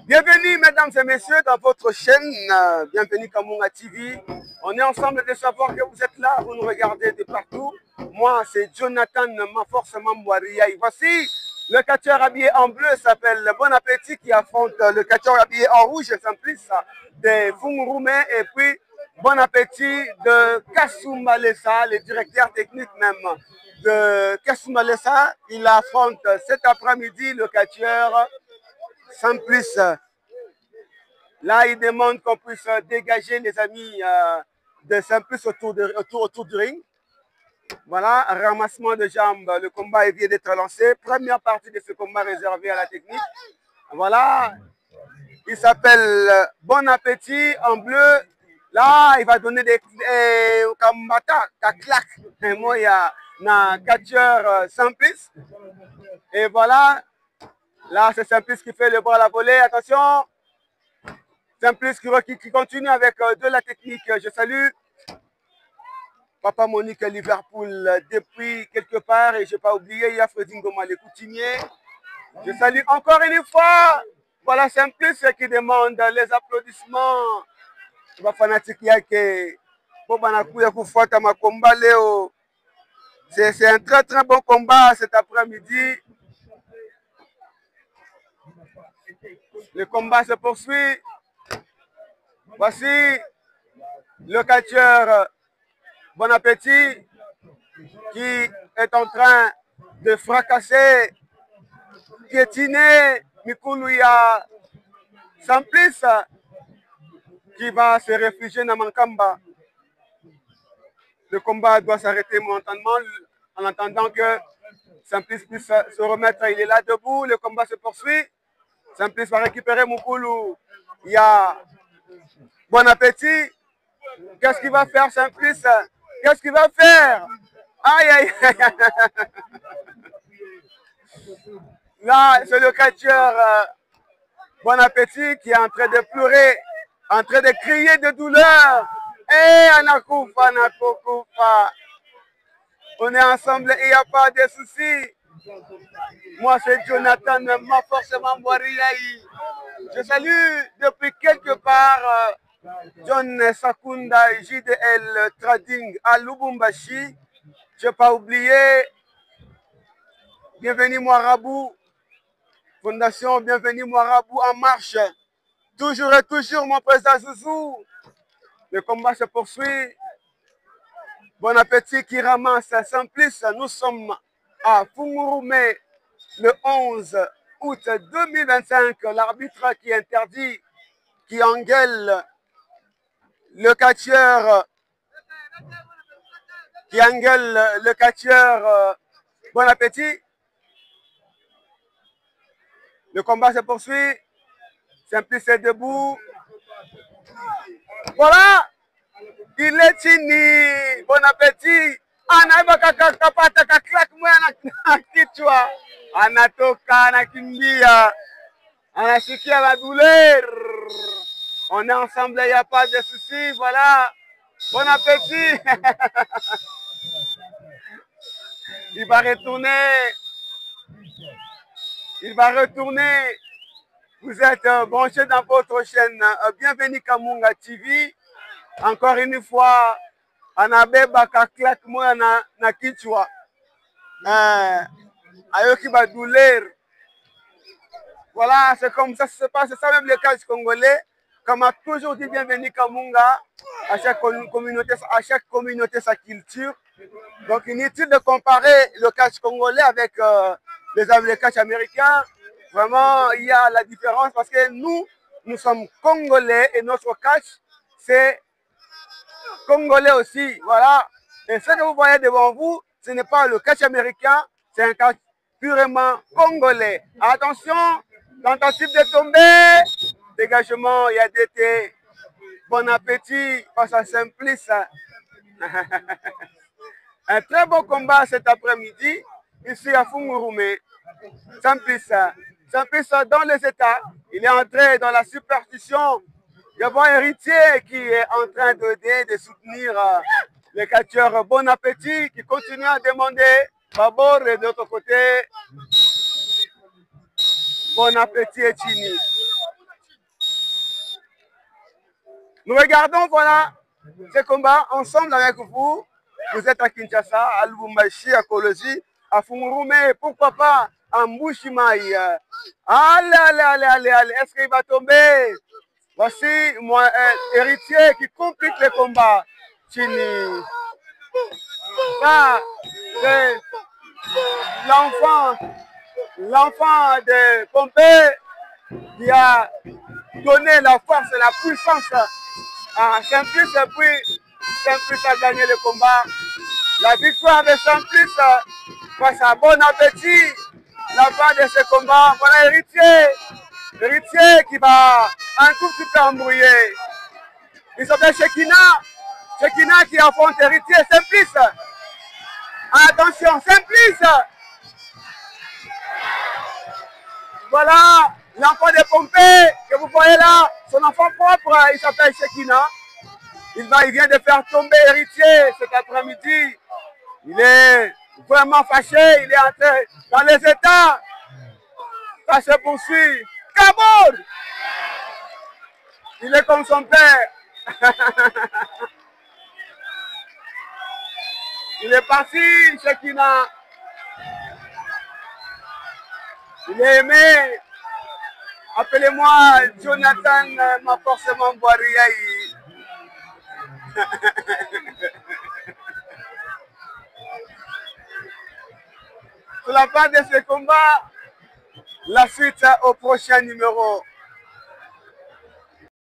Bienvenue, mesdames et messieurs, dans votre chaîne. Bienvenue, Kamunga TV. On est ensemble de savoir que vous êtes là, vous nous regardez de partout. Moi, c'est Jonathan Maforce Mambouaria. Voici le catcheur habillé en bleu, s'appelle Bon Appétit, qui affronte le catcheur habillé en rouge, Simplice, de Fungurume. Et puis, Bon Appétit de Kasumbalesa, le directeur technique même de Kasumbalesa. Il affronte cet après-midi le catcheur Simplice. Là, il demande qu'on puisse dégager les amis de Simplice autour du ring. Voilà, ramassement de jambes. Le combat vient d'être lancé. Première partie de ce combat réservé à la technique. Voilà, il s'appelle Bon Appétit en bleu. Là, il va donner des kambata, ta claque. Et moi, il y a un catcheur Simplice. Et voilà, là, c'est Simplice qui fait le bras à la volée. Attention, Simplice qui continue avec de la technique. Je salue Papa Monique Liverpool depuis quelque part. Et je n'ai pas oublié, il y a Freddy Ngoma, le coutumier. Je salue encore une fois. Voilà Simplice qui demande les applaudissements. Les fanatiques yake. C'est un très très bon combat cet après-midi. Le combat se poursuit. Voici le catcheur Bon Appétit qui est en train de fracasser, piétiner Mikuluya Simplice qui va se réfugier dans Mankamba. Le combat doit s'arrêter momentanément en attendant que Simplice puisse se remettre. Il est là debout, le combat se poursuit. Simplice va récupérer Mukulu. Il y a Bon Appétit. Qu'est-ce qu'il va faire, Simplice? Qu'est-ce qu'il va faire? Aïe, aïe, aïe. Là, c'est le catcheur Bon Appétit qui est en train de pleurer, en train de crier de douleur. Eh, Anakufa, Anakufa. On est ensemble et il n'y a pas de soucis. Moi, c'est Jonathan Maforce Mambouariaï. Je salue depuis quelque part John Sakunda, JDL Trading à Lubumbashi. Je n'ai pas oublié. Bienvenue Moirabou. Fondation Bienvenue Moirabou en marche. Toujours et toujours mon président Zouzou. Le combat se poursuit. Bon Appétit qui ramasse Simplice. Nous sommes à Fungurume le 11 août 2025. L'arbitre qui interdit, qui engueule le catcheur, Bon Appétit. Le combat se poursuit. Simplice est debout. Voilà. Il est fini. Bon Appétit. Anatoka, anakimbia. Anasikia la douleur. On est ensemble, il n'y a pas de soucis. Voilà. Bon Appétit. Il va retourner. Il va retourner. Vous êtes branchés dans votre chaîne. Bienvenue Kamunga TV. Encore une fois, anabeba kaklak moya na kichwa. Ayoki ba douleur. Voilà, c'est comme ça que ça se passe. C'est ça même le cas congolais. Comme a toujours dit bienvenue Kamunga, à chaque communauté sa culture. Donc inutile de comparer le catch congolais avec les catch américains. Vraiment, il y a la différence parce que nous sommes congolais et notre catch, c'est congolais aussi. Voilà. Et ce que vous voyez devant vous, ce n'est pas le catch américain, c'est un catch purement congolais. Attention, tentative de tomber. Dégagement, il y a d'été. Bon Appétit face à Simplice. Un très bon combat cet après-midi, ici à Fungurume. Simplice dans les États, il est entré dans la superstition. Il y a un héritier qui est en train de soutenir les catcheurs Bon Appétit, qui continue à demander Babor et de l'autre côté. Bon appétit, Etini. Nous regardons, voilà, ce combat ensemble avec vous. Vous êtes à Kinshasa, à Lubumbashi, à Kolosi, à Fumurume, pourquoi pas à Mbushimai. Allez, est-ce qu'il va tomber? Voici moi, héritier qui complique le combat. Chini. Ça, c'est l'enfant de Pompée qui a donné la force et la puissance à Simplice, et puis Simplice a gagné le combat. La victoire de Simplice face à Bon Appétit, la fin de ce combat. Voilà héritier qui va un tout petit peu embrouiller. Il s'appelle Shekina qui affronte héritier Simplice. Attention, Simplice. Voilà l'enfant de Pompée que vous voyez là, son enfant propre, il s'appelle Shekina. Il vient de faire tomber héritier cet après-midi. Il est vraiment fâché, il est entré dans les états. Ça se poursuit. Kaboul! Il est comme son père. Il est parti, Shekina. Il est aimé. Appelez-moi Jonathan, ma forcément Boiriaï. Sur la fin de ce combat, la suite au prochain numéro.